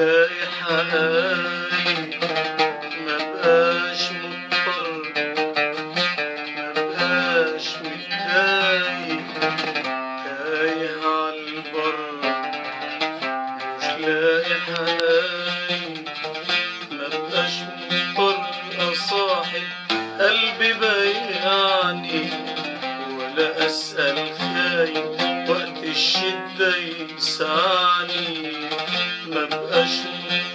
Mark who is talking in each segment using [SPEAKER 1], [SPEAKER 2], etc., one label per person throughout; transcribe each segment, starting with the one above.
[SPEAKER 1] لاقي حقايق، مبقاش مضطر، مبقاش متضايق، تايه عالبر مش لاقي حقايق، مبقاش مضطر أصاحب قلبي بيعني، ولا أسأل خايف وقت الشدة يسعني، مبقاش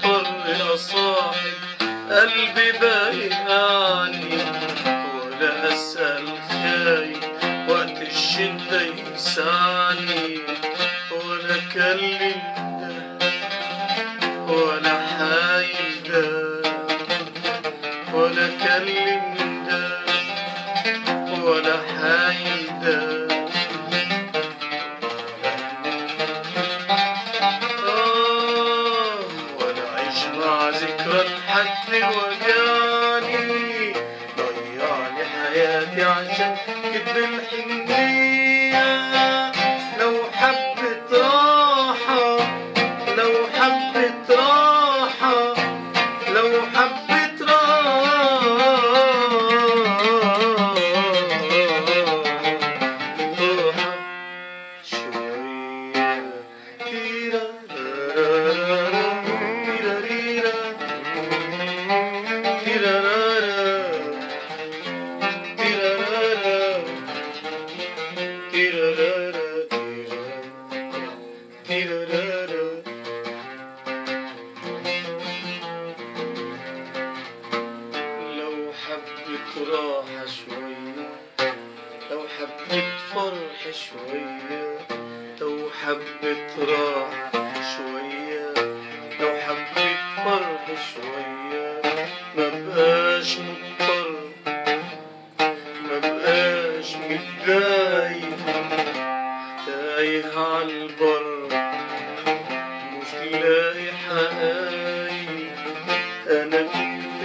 [SPEAKER 1] مضطر أصاحب قلبي بيعني، ولا أسأل خايف وقت الشدة يسعني، ولا أكلم ده ولا حايل ده، ولا أكلم ده ولا حايل ده، ولا أعيش مع ذكرى حد وجعني، ضيعني حياتي عشان كدب الحنية، لو حبت راحة، لو حبت راحة، لو حبت راحة شوية، تيرا تيرا تيرا لو حبت راحة شوية، لو حبت فرح شوية، لو حبت راحة شوية، لو حبت فرح شوية، مبقاش مضطر، مبقاش متضايق، تايه عالبر مش لاقي حقايق، أنا كنت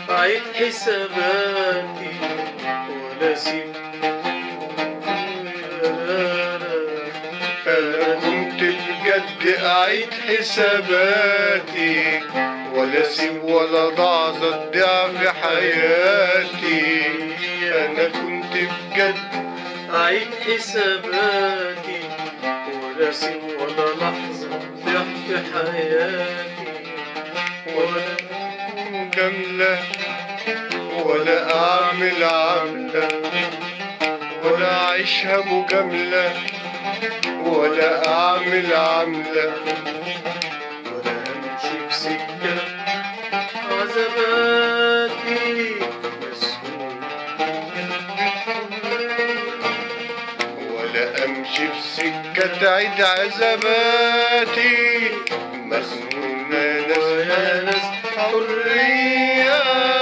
[SPEAKER 1] أعيد حساباتي ولا أسيب،
[SPEAKER 2] أنا كنت بجد أعيد حساباتي ولا أسيب ولا ضعظة تضيع في حياتي، أنا كنت بجد
[SPEAKER 1] أعيد حساباتي ولا أسيب ولا لحظة تضيع في حياتي، ولا
[SPEAKER 2] كاملة ولا أعمل عملة ولا أعيشها مجاملة ولا أعمل عملة
[SPEAKER 1] ولا أمشي بسكة عذباتي مسؤول،
[SPEAKER 2] ولا أمشي في سكة تعيد عذاباتي، مجنونة
[SPEAKER 1] يا
[SPEAKER 2] ناس
[SPEAKER 1] ناس
[SPEAKER 2] حرية.